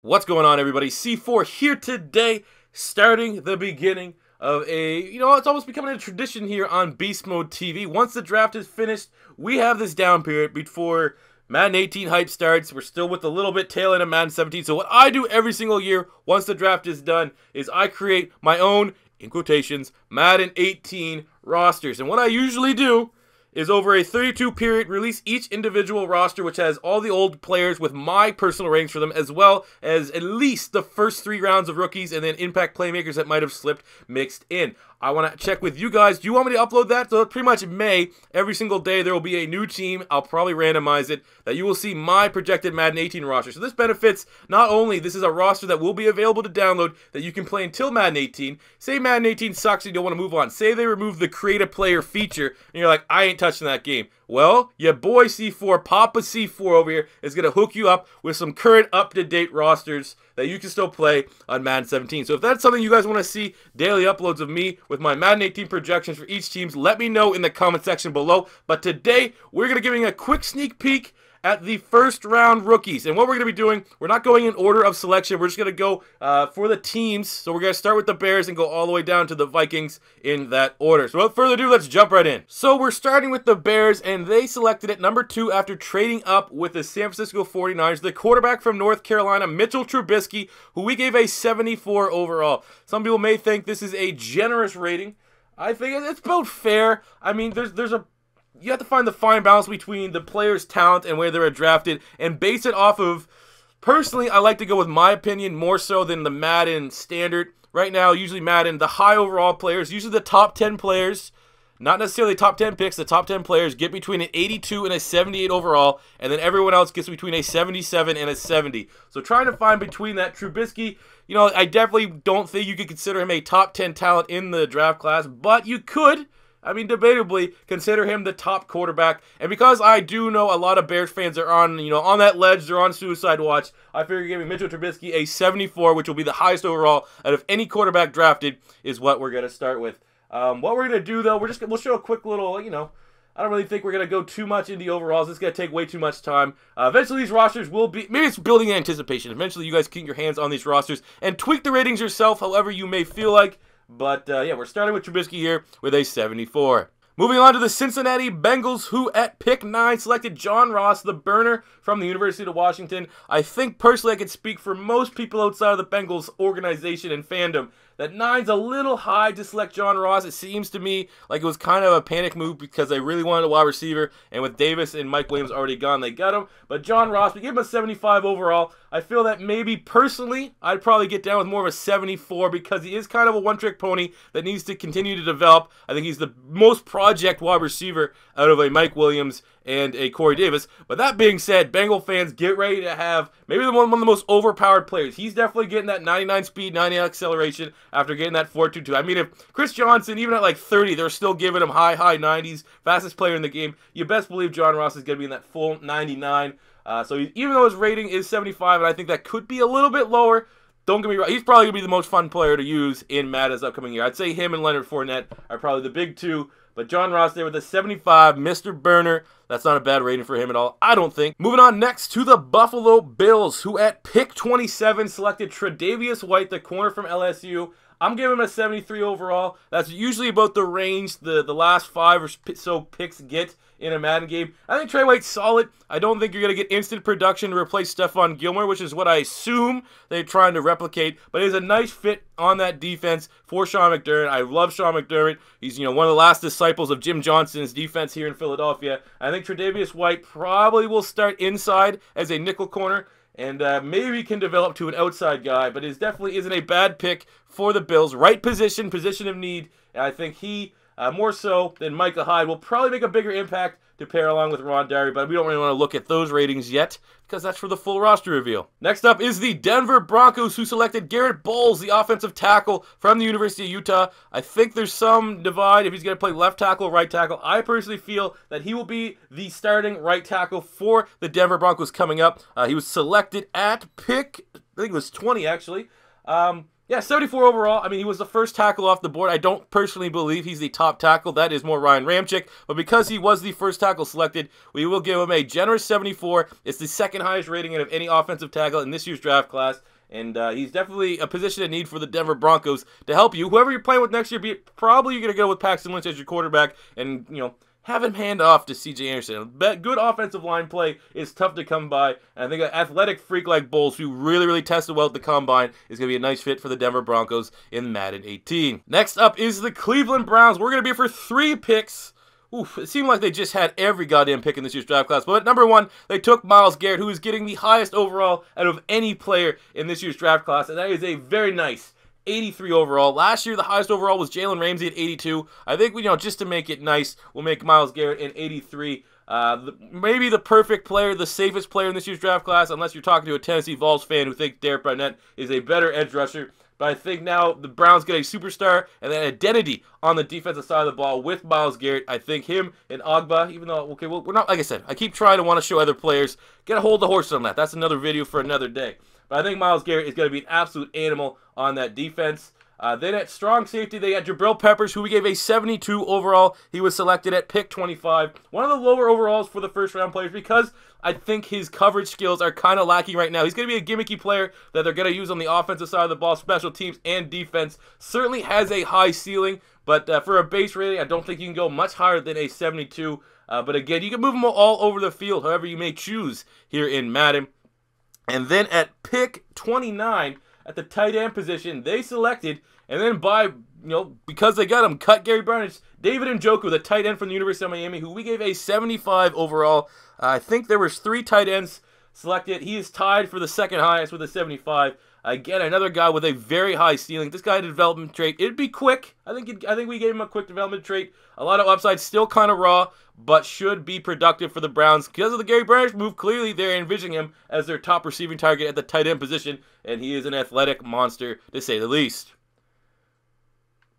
What's going on, everybody? C4 here today, starting the beginning of it's almost becoming a tradition here on Beast Mode TV. Once the draft is finished, we have this down period before Madden 18 hype starts. We're still with a little bit tail end of Madden 17. So what I do every single year, once the draft is done, is I create my own, in quotations, Madden 18 rosters. And what I usually do is over a 32 period, release each individual roster, which has all the old players with my personal ratings for them, as well as at least the first 3 rounds of rookies and then impact playmakers that might have slipped mixed in. I want to check with you guys. Do you want me to upload that? So pretty much in May, every single day, there will be a new team. I'll probably randomize it, that you will see my projected Madden 18 roster. So this benefits not only, this is a roster that will be available to download that you can play until Madden 18. Say Madden 18 sucks and you don't want to move on. Say they remove the create a player feature and you're like, I ain't touching that game. Well, your boy C4, Papa C4 over here, is going to hook you up with some current up-to-date rosters that you can still play on Madden 17. So if that's something you guys want to see, daily uploads of me with my Madden 18 projections for each team, let me know in the comment section below. But today, we're going to be giving a quick sneak peek at the first round rookies. And what we're going to be doing, we're not going in order of selection. We're just going to go for the teams. So we're going to start with the Bears and go all the way down to the Vikings in that order. So without further ado, let's jump right in. So we're starting with the Bears, and they selected at number 2 after trading up with the San Francisco 49ers, the quarterback from North Carolina, Mitchell Trubisky, who we gave a 74 overall. Some people may think this is a generous rating. I think it's about fair. I mean, you have to find the fine balance between the player's talent and where they're drafted and base it off of, personally, I like to go with my opinion more so than the Madden standard. Right now, usually Madden, the high overall players, usually the top 10 players, not necessarily top 10 picks, the top 10 players get between an 82 and a 78 overall, and then everyone else gets between a 77 and a 70. So trying to find between that, Trubisky, I definitely don't think you could consider him a top 10 talent in the draft class, but you could, debatably, consider him the top quarterback. And because I do know a lot of Bears fans are on, on that ledge, they're on suicide watch, I figure giving Mitchell Trubisky a 74, which will be the highest overall out of any quarterback drafted, is what we're going to start with. What we're going to do, though, we'll show a quick little, I don't really think we're going to go too much into the overalls. It's going to take way too much time. Eventually, these rosters will be, maybe it's building anticipation. Eventually, you guys can get your hands on these rosters and tweak the ratings yourself however you may feel like. But, yeah, we're starting with Trubisky here with a 74. Moving on to the Cincinnati Bengals, who at pick 9 selected John Ross, the burner from the University of Washington. I think, personally, I could speak for most people outside of the Bengals organization and fandom that 9's a little high to select John Ross. It seems to me like it was kind of a panic move because they really wanted a wide receiver, and with Davis and Mike Williams already gone, they got him. But John Ross, we gave him a 75 overall. I feel that maybe, personally, I'd probably get down with more of a 74 because he is kind of a one-trick pony that needs to continue to develop. I think he's the most project wide receiver out of a Mike Williams and a Corey Davis. But that being said, Bengal fans, get ready to have maybe one of the most overpowered players. He's definitely getting that 99 speed, 90 acceleration after getting that 4.22. I mean, if Chris Johnson, even at like 30, they're still giving him high 90s, fastest player in the game, you best believe John Ross is going to be in that full 99. So even though his rating is 75, and I think that could be a little bit lower, don't get me wrong, he's probably going to be the most fun player to use in Madden this upcoming year. I'd say him and Leonard Fournette are probably the big two. But John Ross there with a 75, Mr. Burner. That's not a bad rating for him at all, I don't think. Moving on next to the Buffalo Bills, who at pick 27 selected Tre'Davious White, the corner from LSU. I'm giving him a 73 overall. That's usually about the range the last 5 or so picks get in a Madden game. I think Trey White's solid. I don't think you're going to get instant production to replace Stephon Gilmore, which is what I assume they're trying to replicate. But he's a nice fit on that defense for Sean McDermott. I love Sean McDermott. He's, one of the last disciples of Jim Johnson's defense here in Philadelphia. I think Tre'Davious White probably will start inside as a nickel corner, and maybe can develop to an outside guy, but it definitely isn't a bad pick for the Bills. Right position of need, and I think he, more so than Micah Hyde, will probably make a bigger impact to pair along with Ron Darby, but we don't really want to look at those ratings yet because that's for the full roster reveal. Next up is the Denver Broncos, who selected Garrett Bolles, the offensive tackle from the University of Utah. I think there's some divide if he's going to play left tackle or right tackle. I personally feel that he will be the starting right tackle for the Denver Broncos coming up. He was selected at pick, I think it was 20 actually. Yeah, 74 overall. I mean, he was the first tackle off the board. I don't personally believe he's the top tackle. That is more Ryan Ramczyk. But because he was the first tackle selected, we will give him a generous 74. It's the second highest rating out of any offensive tackle in this year's draft class. And he's definitely a position of need for the Denver Broncos to help you. Whoever you're playing with next year, probably you're going to go with Paxton Lynch as your quarterback and, you know, have him hand off to C.J. Anderson. Good offensive line play is tough to come by. And I think an athletic freak like Bolles, who really tested well at the Combine, is going to be a nice fit for the Denver Broncos in Madden 18. Next up is the Cleveland Browns. We're going to be for 3 picks. Oof, it seemed like they just had every goddamn pick in this year's draft class. But at number 1, they took Myles Garrett, who is getting the highest overall out of any player in this year's draft class. And that is a very nice 83 overall. Last year, the highest overall was Jalen Ramsey at 82. I think, you know, just to make it nice, we'll make Myles Garrett an 83. Maybe the perfect player, the safest player in this year's draft class, unless you're talking to a Tennessee Vols fan who thinks Garrett Barnett is a better edge rusher. But I think now the Browns get a superstar and an identity on the defensive side of the ball with Myles Garrett. I think him and Ogba, even though, okay, well, we're not, like I said, I keep trying to want to show other players. Get a hold of the horse on that. That's another video for another day. But I think Myles Garrett is going to be an absolute animal on that defense. Then at strong safety, they got Jabrill Peppers, who we gave a 72 overall. He was selected at pick 25. One of the lower overalls for the first-round players because I think his coverage skills are kind of lacking right now. He's going to be a gimmicky player that they're going to use on the offensive side of the ball, special teams, and defense. Certainly has a high ceiling, but for a base rating, I don't think you can go much higher than a 72. But again, you can move them all over the field, however you may choose here in Madden. And then at pick 29, at the tight end position, they selected, and then because they got him, cut Gary Barnett's David Njoku, the tight end from the University of Miami, who we gave a 75 overall. I think there was 3 tight ends selected. He is tied for the second highest with a 75. Again, another guy with a very high ceiling. This guy had a development trait. It'd be quick. I think we gave him a quick development trait. A lot of upside, still kind of raw, but should be productive for the Browns. Because of the Gary Barnett move, clearly they're envisioning him as their top receiving target at the tight end position, and he is an athletic monster, to say the least.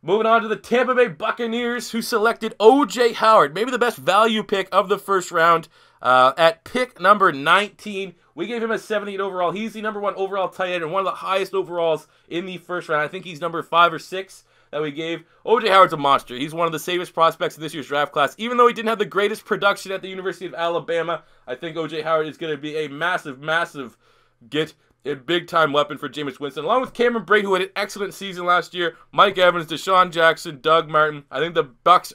Moving on to the Tampa Bay Buccaneers, who selected O.J. Howard, maybe the best value pick of the first round. At pick number 19, we gave him a 78 overall. He's the number 1 overall tight end and one of the highest overalls in the first round. I think he's number 5 or 6 that we gave. O.J. Howard's a monster. He's one of the safest prospects in this year's draft class. Even though he didn't have the greatest production at the University of Alabama, I think O.J. Howard is going to be a massive get. A big-time weapon for Jameis Winston, along with Cameron Brate, who had an excellent season last year. Mike Evans, Deshaun Jackson, Doug Martin. I think the Bucks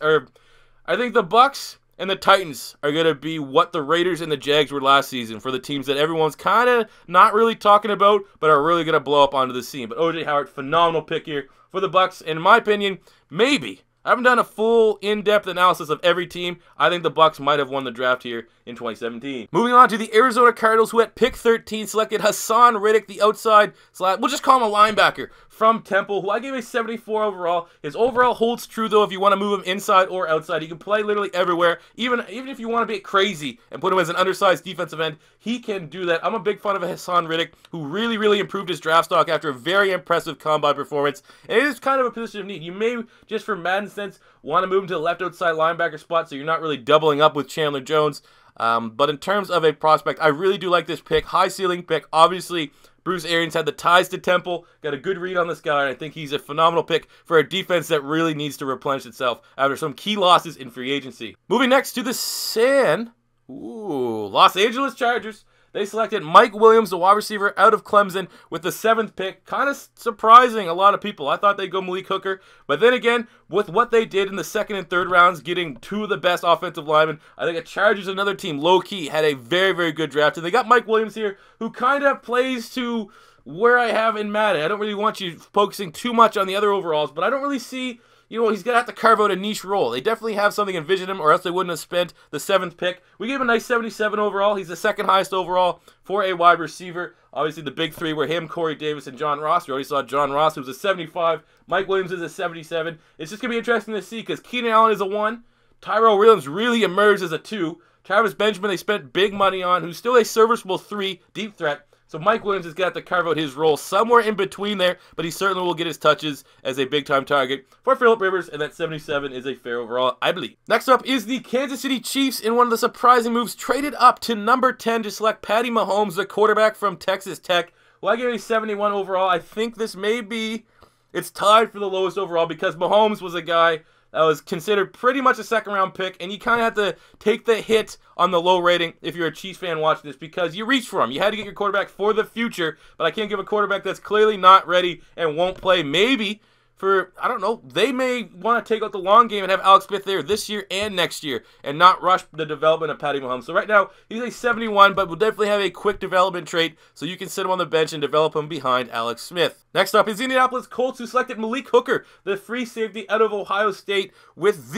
and the Titans are going to be what the Raiders and the Jags were last season for the teams that everyone's kind of not really talking about, but are really going to blow up onto the scene. But O.J. Howard, phenomenal pick here for the Bucks. In my opinion, maybe. I haven't done a full in-depth analysis of every team. I think the Bucks might have won the draft here in 2017. Moving on to the Arizona Cardinals, who at pick 13 selected Haason Reddick, the outside slot. We'll just call him a linebacker from Temple, who I gave a 74 overall. His overall holds true, though, if you want to move him inside or outside. He can play literally everywhere. Even if you want to be crazy and put him as an undersized defensive end, he can do that. I'm a big fan of Haason Reddick, who really improved his draft stock after a very impressive combine performance. And it is kind of a position of need. You may, just for Madden sense, want to move him to the left outside linebacker spot so you're not really doubling up with Chandler Jones. But in terms of a prospect, I really do like this pick. High ceiling pick. Obviously, Bruce Arians had the ties to Temple. Got a good read on this guy, and I think he's a phenomenal pick for a defense that really needs to replenish itself after some key losses in free agency. Moving next to the Los Angeles Chargers. They selected Mike Williams, the wide receiver out of Clemson, with the 7th pick. Kind of surprising a lot of people. I thought they'd go Malik Hooker. But then again, with what they did in the 2nd and 3rd rounds, getting 2 of the best offensive linemen, I think the Chargers, another team, low-key, had a very good draft. And they got Mike Williams here, who kind of plays to where I have in Madden. I don't really want you focusing too much on the other overalls, but I don't really see... he's going to have to carve out a niche role. They definitely have something envisioned him, or else they wouldn't have spent the 7th pick. We gave him a nice 77 overall. He's the 2nd highest overall for a wide receiver. Obviously, the big 3 were him, Corey Davis, and John Ross. We already saw John Ross, who was a 75. Mike Williams is a 77. It's just going to be interesting to see, because Keenan Allen is a 1. Tyrell Williams really emerged as a 2. Travis Benjamin, they spent big money on, who's still a serviceable 3, deep threat. So Mike Williams has got to carve out his role somewhere in between there, but he certainly will get his touches as a big-time target for Phillip Rivers, and that 77 is a fair overall, I believe. Next up is the Kansas City Chiefs in one of the surprising moves, traded up to number 10 to select Patty Mahomes, the quarterback from Texas Tech. Well, I gave a 71 overall. I think this may be, it's tied for the lowest overall because Mahomes was a guy that was considered pretty much a second-round pick, and you kind of have to take the hit on the low rating if you're a Chiefs fan watching this, because you reached for him. You had to get your quarterback for the future, but I can't give a quarterback that's clearly not ready and won't play. Maybe for, I don't know, they may want to take out the long game and have Alex Smith there this year and next year and not rush the development of Patty Mahomes. So right now, he's a 71, but will definitely have a quick development trait, so you can sit him on the bench and develop him behind Alex Smith. Next up is the Indianapolis Colts, who selected Malik Hooker, the free safety out of Ohio State, with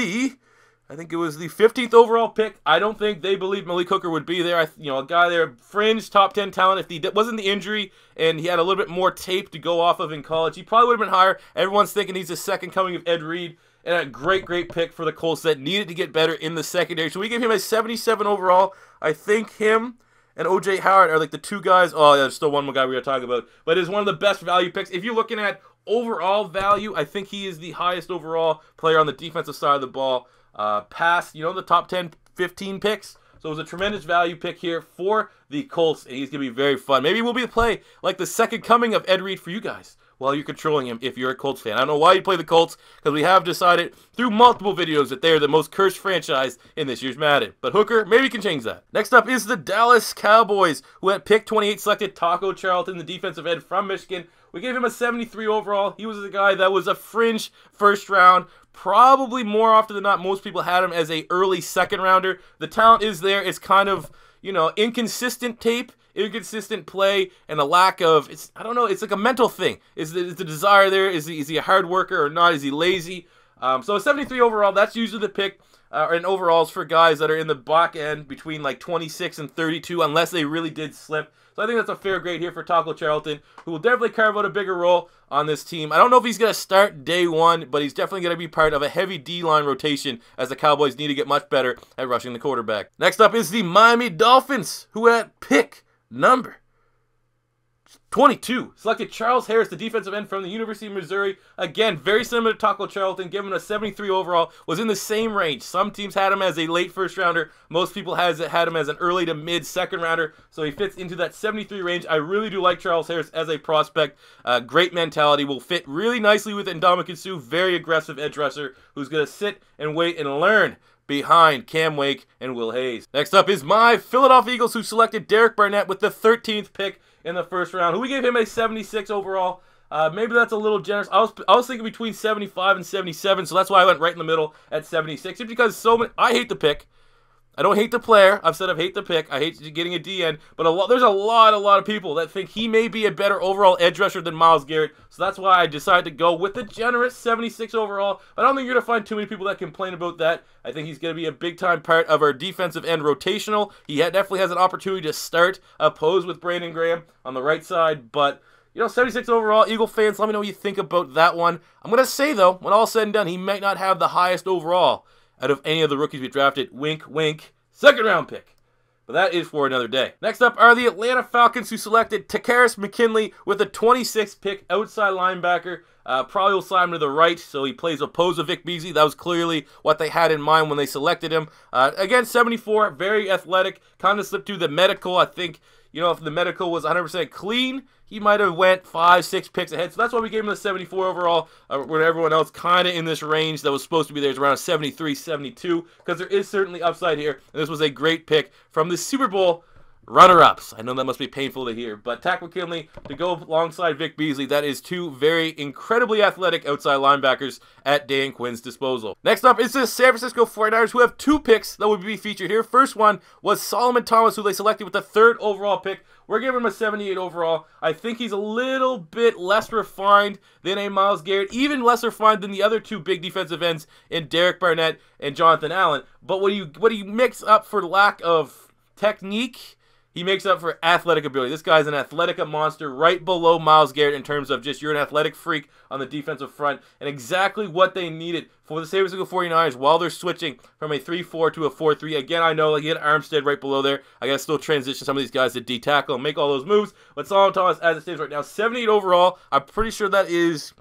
I think it was the 15th overall pick. I don't think they believed Malik Hooker would be there. A guy there, fringe top 10 talent. If he wasn't the injury and he had a little bit more tape to go off of in college, he probably would have been higher. Everyone's thinking he's the second coming of Ed Reed, and a great pick for the Colts that needed to get better in the secondary. So we gave him a 77 overall. I think him and O.J. Howard are like the two guys. Oh, yeah, there's still one more guy we got to talk about. But it's one of the best value picks. If you're looking at overall value, I think he is the highest overall player on the defensive side of the ball. Past, the top 10, 15 picks. So it was a tremendous value pick here for the Colts, and he's going to be very fun. Maybe we'll be a play like the second coming of Ed Reed for you guys while you're controlling him if you're a Colts fan. I don't know why you play the Colts, because we have decided through multiple videos that they are the most cursed franchise in this year's Madden. But Hooker, maybe can change that. Next up is the Dallas Cowboys, who at pick 28 selected Taco Charlton, the defensive end from Michigan. We gave him a 73 overall. He was a guy that was a fringe first round. Probably more often than not, most people had him as a early second rounder. The talent is there. It's kind of, inconsistent tape, inconsistent play, and a lack of, I don't know, it's like a mental thing. Is the desire there? Is he a hard worker or not? Is he lazy? So a 73 overall, that's usually the pick in overalls for guys that are in the back end between like 26 and 32, unless they really did slip. So I think that's a fair grade here for Taco Charlton, who will definitely carve out a bigger role on this team. I don't know if he's going to start day one, but he's definitely going to be part of a heavy D-line rotation, as the Cowboys need to get much better at rushing the quarterback. Next up is the Miami Dolphins, who at pick number 22 selected Charles Harris, the defensive end from the University of Missouri. Again, very similar to Taco Charlton, given a 73 overall, was in the same range. Some teams had him as a late first rounder. Most people had him as an early to mid second rounder, so he fits into that 73 range. I really do like Charles Harris as a prospect. Great mentality, will fit really nicely with Ndamukong Suh, very aggressive edge rusher who's going to sit and wait and learn behind Cam Wake and Will Hayes. Next up is my Philadelphia Eagles, who selected Garrett Barnett with the 13th pick in the first round, who we gave him a 76 overall. Maybe that's a little generous. I was thinking between 75 and 77, so that's why I went right in the middle at 76. Just because I hate the pick. I don't hate the player. I've said I hate the pick. I hate getting a DN. But there's a lot of people that think he may be a better overall edge rusher than Myles Garrett. So that's why I decided to go with the generous 76 overall. But I don't think you're going to find too many people that complain about that. I think he's going to be a big-time part of our defensive end rotational. He definitely has an opportunity to start opposed with Brandon Graham on the right side. But 76 overall. Eagle fans, let me know what you think about that one. I'm going to say, though, when all's said and done, he might not have the highest overall out of any of the rookies we drafted. Wink, wink. Second round pick. But that is for another day. Next up are the Atlanta Falcons, who selected Takkarist McKinley with the 26th pick, outside linebacker. Probably will slide him to the right, so he plays opposed to Vic Beasley. That was clearly what they had in mind when they selected him. Again, 74, very athletic. Kind of slipped through the medical. I think, if the medical was 100% clean, he might have went 5-6 picks ahead. So that's why we gave him the 74 overall, when everyone else kind of in this range that was supposed to be there is around 73, 72, because there is certainly upside here. And this was a great pick from the Super Bowl runner-ups. I know that must be painful to hear, but Takk McKinley to go alongside Vic Beasley, that is two very incredibly athletic outside linebackers at Dan Quinn's disposal. Next up is the San Francisco 49ers, who have two picks that would be featured here. First one was Salomon Thomas, who they selected with the 3rd overall pick. We're giving him a 78 overall. I think he's a little bit less refined than a Myles Garrett, even less refined than the other two big defensive ends in Derek Barnett and Jonathan Allen. But what do you mix up for lack of technique, he makes up for athletic ability. This guy's an athletic monster, right below Myles Garrett in terms of just you're an athletic freak on the defensive front, and exactly what they needed for the San Francisco 49ers while they're switching from a 3-4 to a 4-3. Again, I know, like, you had Armstead right below there. I got to still transition some of these guys to D-tackle and make all those moves. But Salomon Thomas, as it stands right now, 78 overall. I'm pretty sure that is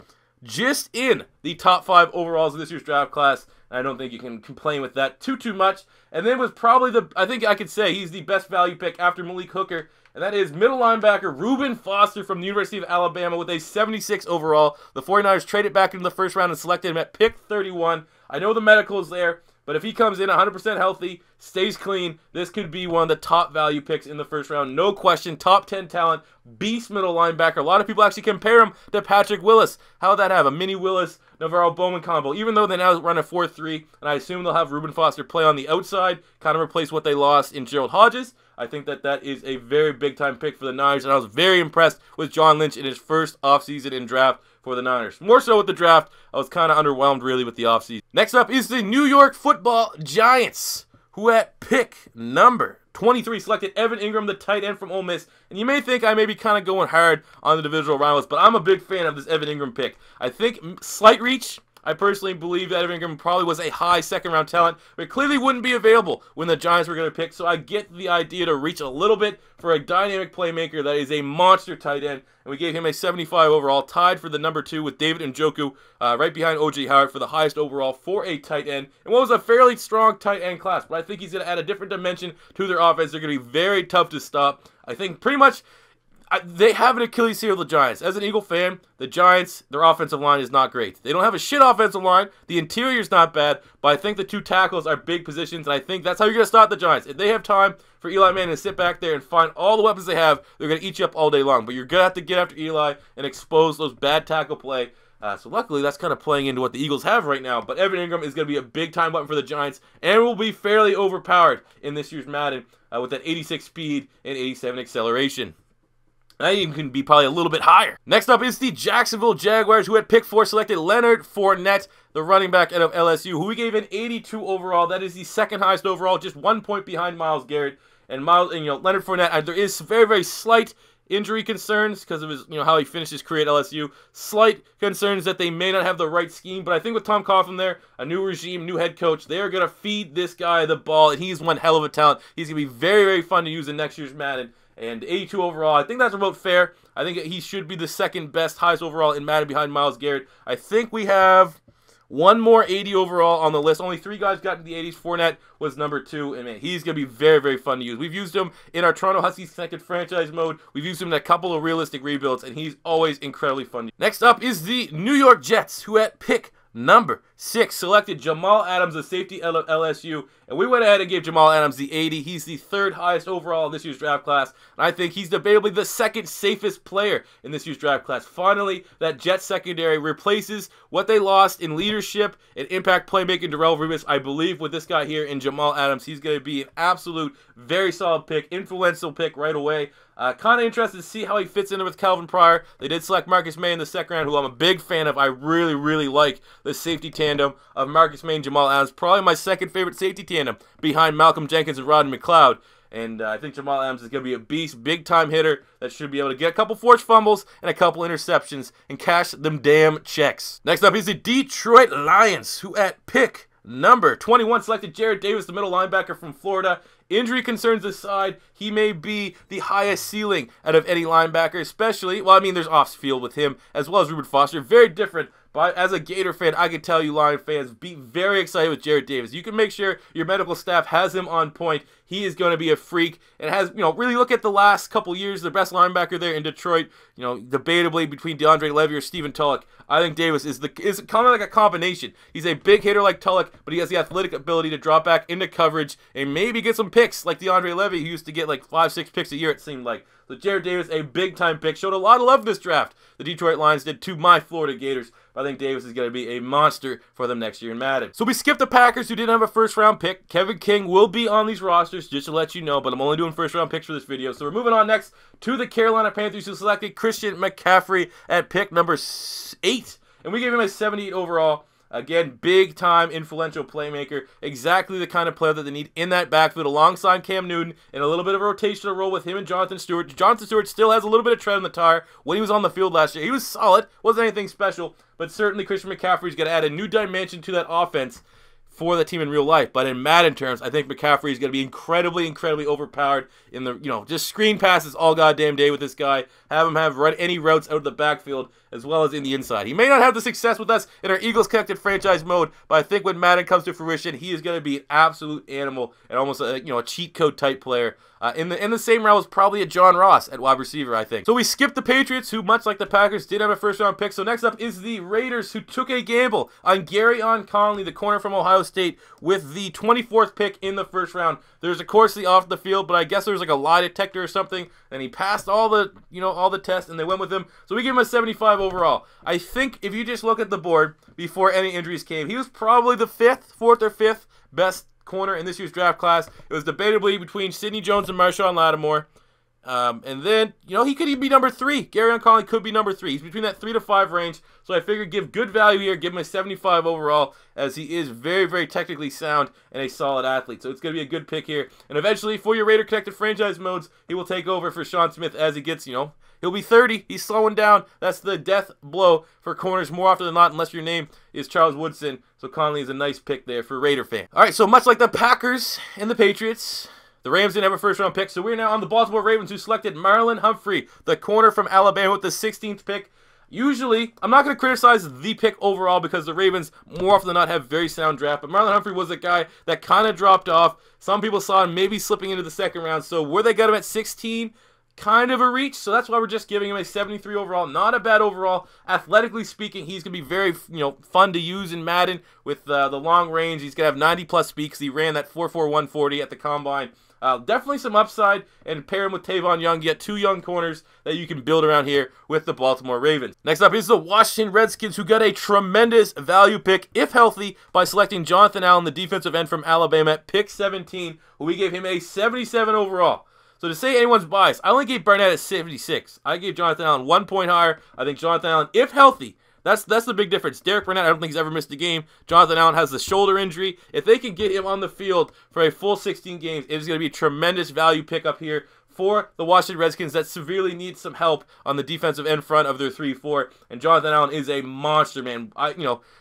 just in the top 5 overalls of this year's draft class. I don't think you can complain with that too much. And then was probably I think I could say he's the best value pick after Malik Hooker, and that is middle linebacker Reuben Foster from the University of Alabama with a 76 overall. The 49ers traded back into the first round and selected him at pick 31. I know the medical is there, but if he comes in 100% healthy, stays clean, this could be one of the top value picks in the first round. No question, top 10 talent, beast middle linebacker. A lot of people actually compare him to Patrick Willis. How would that have? A mini Willis, Navarro Bowman combo. Even though they now run a 4-3, and I assume they'll have Reuben Foster play on the outside, kind of replace what they lost in Gerald Hodges. I think that is a very big-time pick for the Niners, and I was very impressed with John Lynch in his first offseason in draft for the Niners. More so with the draft, I was kind of underwhelmed really with the offseason. Next up is the New York Football Giants, who at pick number 23 selected Evan Engram, the tight end from Ole Miss. And you may think I may be kind of going hard on the divisional rivals, but I'm a big fan of this Evan Engram pick. I think slight reach. I personally believe that Evan Engram probably was a high second-round talent, but clearly wouldn't be available when the Giants were going to pick. So I get the idea to reach a little bit for a dynamic playmaker that is a monster tight end. And we gave him a 75 overall, tied for the number 2 with David Njoku, right behind O.J. Howard for the highest overall for a tight end. And what was a fairly strong tight end class, but I think he's going to add a different dimension to their offense. They're going to be very tough to stop. I think pretty much they have an Achilles heel with the Giants. As an Eagle fan, the Giants, their offensive line is not great. They don't have a shit offensive line. The interior is not bad, but I think the 2 tackles are big positions, and I think that's how you're going to stop the Giants. If they have time for Eli Manning to sit back there and find all the weapons they have, they're going to eat you up all day long. But you're going to have to get after Eli and expose those bad tackle play. So luckily, that's kind of playing into what the Eagles have right now. But Evan Engram is going to be a big-time weapon for the Giants and will be fairly overpowered in this year's Madden with that 86 speed and 87 acceleration. That even can be probably a little bit higher. Next up is the Jacksonville Jaguars, who at pick 4 selected Leonard Fournette, the running back out of LSU, who we gave an 82 overall. That is the second highest overall, just 1 point behind Myles Garrett. And Leonard Fournette, there is very slight injury concerns because of his, how he finished his career at LSU. Slight concerns that they may not have the right scheme, but I think with Tom Coughlin there, a new regime, new head coach, they are going to feed this guy the ball, and he's one hell of a talent. He's going to be very fun to use in next year's Madden. And 82 overall, I think that's about fair. I think he should be the second best, highest overall in Madden behind Myles Garrett. I think we have one more 80 overall on the list. Only 3 guys got into the 80s. Fournette was number 2, and man, he's going to be very fun to use. We've used him in our Toronto Huskies second franchise mode. We've used him in a couple of realistic rebuilds, and he's always incredibly fun. Next up is the New York Jets, who at pick number 6 selected Jamal Adams, the safety out of LSU, and we went ahead and gave Jamal Adams the 80. He's the 3rd highest overall in this year's draft class, and I think he's debatably the 2nd safest player in this year's draft class. Finally, that Jets secondary replaces what they lost in leadership and impact playmaking. Darrelle Revis, I believe, with this guy here in Jamal Adams, he's going to be an absolute, very solid pick, influential pick right away. Kind of interested to see how he fits in with Calvin Pryor. They did select Marcus May in the second round, who I'm a big fan of. I really like the safety tandem of Marcus May and Jamal Adams. Probably my second favorite safety tandem behind Malcolm Jenkins and Rodney McLeod. And I think Jamal Adams is going to be a beast, big-time hitter that should be able to get a couple forced fumbles and a couple interceptions and cash them damn checks. Next up is the Detroit Lions, who at pick number 21 selected Jarrett Davis, the middle linebacker from Florida. Injury concerns aside, he may be the highest ceiling out of any linebacker, especially, well, I mean, there's off-field with him, as well as Reuben Foster. Very different, but as a Gator fan, I can tell you Lion fans, be very excited with Jarrett Davis. You can make sure your medical staff has him on point. He is going to be a freak, and has, really look at the last couple years, the best linebacker there in Detroit, debatably between DeAndre Levy or Stephen Tulloch. I think Davis is kind of like a combination. He's a big hitter like Tulloch, but he has the athletic ability to drop back into coverage and maybe get some picks like DeAndre Levy, who used to get like 5-6 picks a year, it seemed like. So Jarrett Davis, a big-time pick, showed a lot of love this draft. The Detroit Lions did to my Florida Gators. I think Davis is going to be a monster for them next year in Madden. So we skipped the Packers, who didn't have a first-round pick. Kevin King will be on these rosters, just to let you know, but I'm only doing first-round picks for this video. So we're moving on next to the Carolina Panthers, who selected Christian McCaffrey at pick number 8. And we gave him a 78 overall. Again, big-time influential playmaker. Exactly the kind of player that they need in that backfield alongside Cam Newton, and a little bit of a rotational role with him and Jonathan Stewart. Jonathan Stewart still has a little bit of tread on the tire. When he was on the field last year, he was solid. Wasn't anything special, but certainly Christian McCaffrey's going to add a new dimension to that offense for the team in real life. But in Madden terms, I think McCaffrey is going to be incredibly, incredibly overpowered in the, just screen passes all goddamn day with this guy. Have him run any routes out of the backfield as well as in the inside. He may not have the success with us in our Eagles Connected franchise mode, but I think when Madden comes to fruition, he is going to be an absolute animal and almost a cheat code type player. In the same route as probably a John Ross at wide receiver, I think. So we skipped the Patriots, who, much like the Packers, did have a first-round pick. So next up is the Raiders, who took a gamble on Gareon Conley, the corner from Ohio State, with the 24th pick in the first round. There's, of course, the off the field, but I guess there was like a lie detector or something, and he passed all the, all the tests, and they went with him. So we give him a 75 overall. I think if you just look at the board before any injuries came, he was probably the fourth or fifth best corner in this year's draft class. It was debatably between Sidney Jones and Marshon Lattimore. And then, he could even be number 3. Gareon Conley could be number 3. He's between that 3 to 5 range. So I figured give good value here, give him a 75 overall, as he is very, very technically sound and a solid athlete. So it's going to be a good pick here. And eventually, for your Raider Connected franchise modes, he will take over for Sean Smith as he gets, he'll be 30. He's slowing down. That's the death blow for corners more often than not, unless your name is Charles Woodson. So Conley is a nice pick there for Raider fans. All right, so much like the Packers and the Patriots, the Rams didn't have a first-round pick, so we're now on the Baltimore Ravens, who selected Marlon Humphrey, the corner from Alabama, with the 16th pick. Usually, I'm not going to criticize the pick overall because the Ravens, more often than not, have very sound draft. But Marlon Humphrey was a guy that kind of dropped off. Some people saw him maybe slipping into the second round. So where they got him at 16, kind of a reach. So that's why we're just giving him a 73 overall. Not a bad overall. Athletically speaking, he's going to be very, fun to use in Madden with the long range. He's going to have 90-plus speed because he ran that 4.4 140 at the Combine. Definitely some upside, and pair him with Tavon Young. You get 2 young corners that you can build around here with the Baltimore Ravens. Next up is the Washington Redskins, who got a tremendous value pick, if healthy, by selecting Jonathan Allen, the defensive end from Alabama, at pick 17, who we gave him a 77 overall. So to say anyone's biased, I only gave Barnett a 76. I gave Jonathan Allen 1 point higher. I think Jonathan Allen, if healthy, that's the big difference. Derek Barnett, I don't think he's ever missed a game. Jonathan Allen has the shoulder injury. If they can get him on the field for a full 16 games, it is going to be a tremendous value pickup here for the Washington Redskins that severely need some help on the defensive end front of their 3-4. And Jonathan Allen is a monster, man.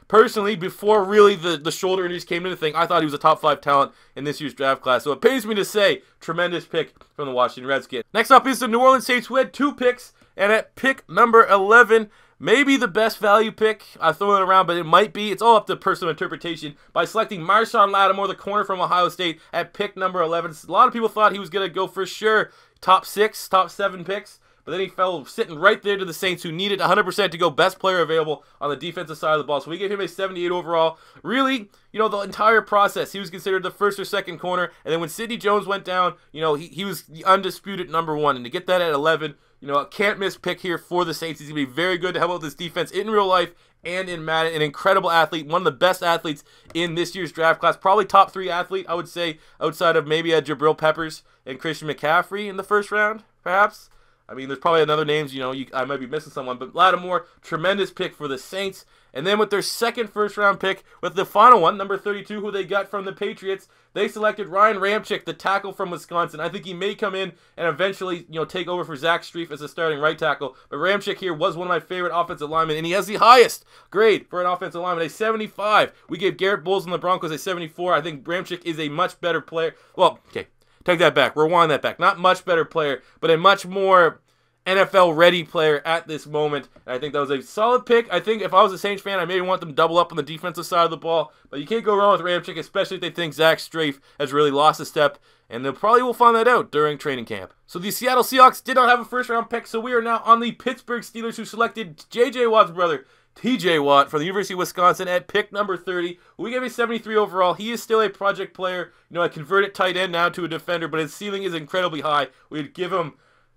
Personally, before really the shoulder injuries came into the thing, I thought he was a top 5 talent in this year's draft class. So it pains me to say, tremendous pick from the Washington Redskins. Next up is the New Orleans Saints, who had 2 picks, and at pick number 11, maybe the best value pick. I throw it around, but it might be. It's all up to personal interpretation. By selecting Marshon Lattimore, the corner from Ohio State, at pick number 11. A lot of people thought he was going to go for sure top 6, top 7 picks. But then he fell sitting right there to the Saints, who needed 100% to go best player available on the defensive side of the ball. So we gave him a 78 overall. Really, the entire process, he was considered the first or second corner. And then when Sidney Jones went down, he was the undisputed number 1. And to get that at 11, a can't-miss pick here for the Saints. He's going to be very good to help out this defense in real life and in Madden. An incredible athlete, one of the best athletes in this year's draft class. Probably top 3 athlete, I would say, outside of maybe a Jabrill Peppers and Christian McCaffrey in the first round, perhaps. I mean, there's probably another names, I might be missing someone. But Lattimore, tremendous pick for the Saints. And then with their second first-round pick, with the final one, number 32, who they got from the Patriots, they selected Ryan Ramczyk, the tackle from Wisconsin. I think he may come in and eventually, take over for Zach Strief as a starting right tackle. But Ramczyk here was one of my favorite offensive linemen, and he has the highest grade for an offensive lineman, a 75. We gave Garrett Bolles and the Broncos a 74. I think Ramczyk is a much better player. Well, okay, take that back. Rewind that back. Not much better player, but a much more NFL-ready player at this moment. And I think that was a solid pick. I think if I was a Saints fan, I maybe want them to double up on the defensive side of the ball. But you can't go wrong with Ramczyk, especially if they think Zach Strief has really lost a step. And they probably will find that out during training camp. So the Seattle Seahawks did not have a first-round pick, so we are now on the Pittsburgh Steelers, who selected J.J. Watt's brother, T.J. Watt, from the University of Wisconsin at pick number 30. We gave a 73 overall. He is still a project player. A converted tight end now to a defender, but his ceiling is incredibly high. We'd give him,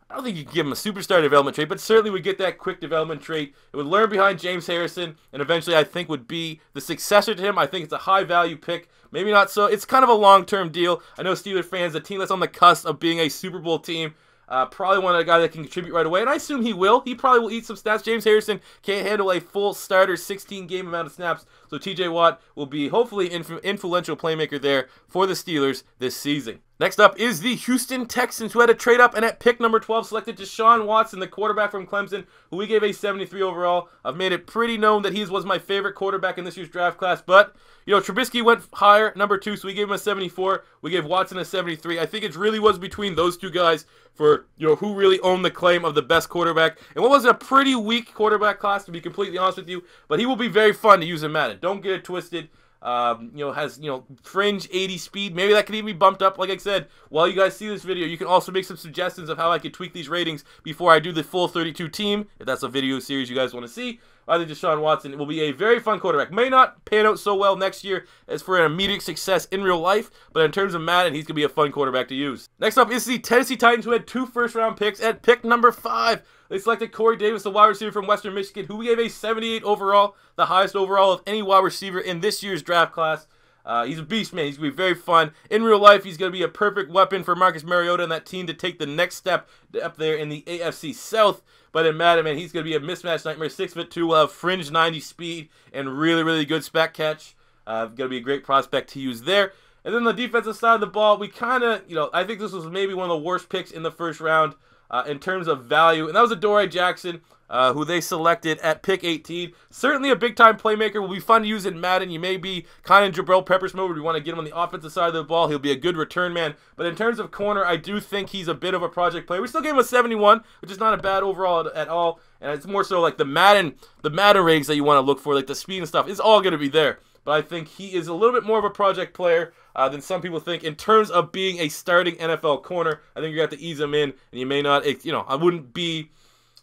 I don't think you could give him a superstar development trait, but certainly would get that quick development trait. It would learn behind James Harrison, and eventually I think would be the successor to him. I think it's a high-value pick. Maybe not so. It's kind of a long-term deal. I know Steelers fans, a team that's on the cusp of being a Super Bowl team, probably want a guy that can contribute right away, and I assume he will. He probably will eat some snaps. James Harrison can't handle a full starter 16-game amount of snaps, so T.J. Watt will be hopefully influential playmaker there for the Steelers this season. Next up is the Houston Texans, who had a trade up and at pick number 12 selected Deshaun Watson, the quarterback from Clemson, who we gave a 73 overall. I've made it pretty known that he was my favorite quarterback in this year's draft class, but, you know, Trubisky went higher, number 2, so we gave him a 74. We gave Watson a 73. I think it really was between those two guys for, you know, who really owned the claim of the best quarterback. And what was a pretty weak quarterback class, to be completely honest with you, but he will be very fun to use in Madden. Don't get it twisted. You know, has, you know, fringe 80 speed. Maybe that could even be bumped up. Like I said, while you guys see this video, you can also make some suggestions of how I could tweak these ratings before I do the full 32 team, if that's a video series you guys want to see. I think Deshaun Watson will be a very fun quarterback. May not pan out so well next year as for an immediate success in real life, but in terms of Madden, he's going to be a fun quarterback to use. Next up is the Tennessee Titans, who had 2 first-round picks. At pick number 5, they selected Corey Davis, the wide receiver from Western Michigan, who we gave a 78 overall, the highest overall of any wide receiver in this year's draft class. He's a beast, man. He's going to be very fun. In real life, he's going to be a perfect weapon for Marcus Mariota and that team to take the next step up there in the AFC South. But in Madden, man, he's going to be a mismatch nightmare. 6'2", will have fringe 90 speed and really, really good spec catch. Going to be a great prospect to use there. And then the defensive side of the ball, we kind of, you know, I think this was maybe one of the worst picks in the first round in terms of value. And that was Adoree Jackson, who they selected at pick 18. Certainly a big-time playmaker. Will be fun to use in Madden. You may be kind of Jabrill Peppers mode where you want to get him on the offensive side of the ball. He'll be a good return man. But in terms of corner, I do think he's a bit of a project player. We still gave him a 71, which is not a bad overall at all. And it's more so like the Madden ratings that you want to look for, like the speed and stuff, is all going to be there. But I think he is a little bit more of a project player than some people think in terms of being a starting NFL corner. I think you got to ease him in, and you may not, you know, I wouldn't be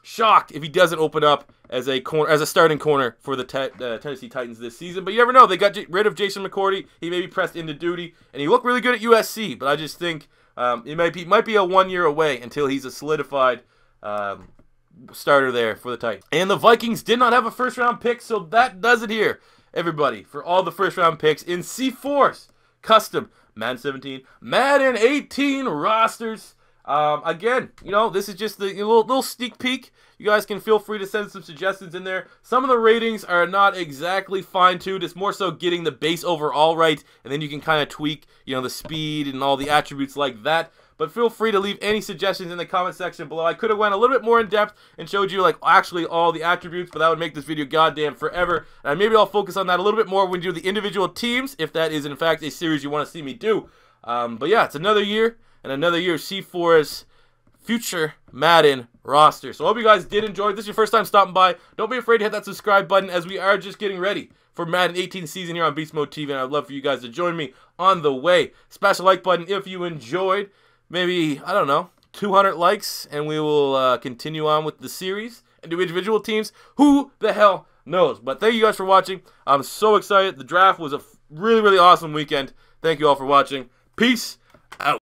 shocked if he doesn't open up as a corner, as a starting corner for the Tennessee Titans this season. But you never know. They got rid of Jason McCourty. He may be pressed into duty, and he looked really good at USC. But I just think it might be a 1 year away until he's a solidified starter there for the Titans. And the Vikings did not have a first-round pick, so that does it here, everybody, for all the first-round picks in c4's custom Madden 17, Madden 18 rosters. Again, you know, this is just the little sneak peek. You guys can feel free to send some suggestions in there. Some of the ratings are not exactly fine-tuned. It's more so getting the base overall right, and then you can kind of tweak, you know, the speed and all the attributes like that. But feel free to leave any suggestions in the comment section below. I could have went a little bit more in depth and showed you like actually all the attributes, but that would make this video goddamn forever. And maybe I'll focus on that a little bit more when we do the individual teams, if that is in fact a series you want to see me do. But yeah, it's another year and another year of c4's future Madden roster. So I hope you guys did enjoy. If this is your first time stopping by, don't be afraid to hit that subscribe button, as we are just getting ready for Madden 18 season here on Beast Mode TV, and I'd love for you guys to join me on the way. Smash the like button if you enjoyed. Maybe, I don't know, 200 likes, and we will continue on with the series and do individual teams. Who the hell knows? But thank you guys for watching. I'm so excited. The draft was a really, really awesome weekend. Thank you all for watching. Peace out.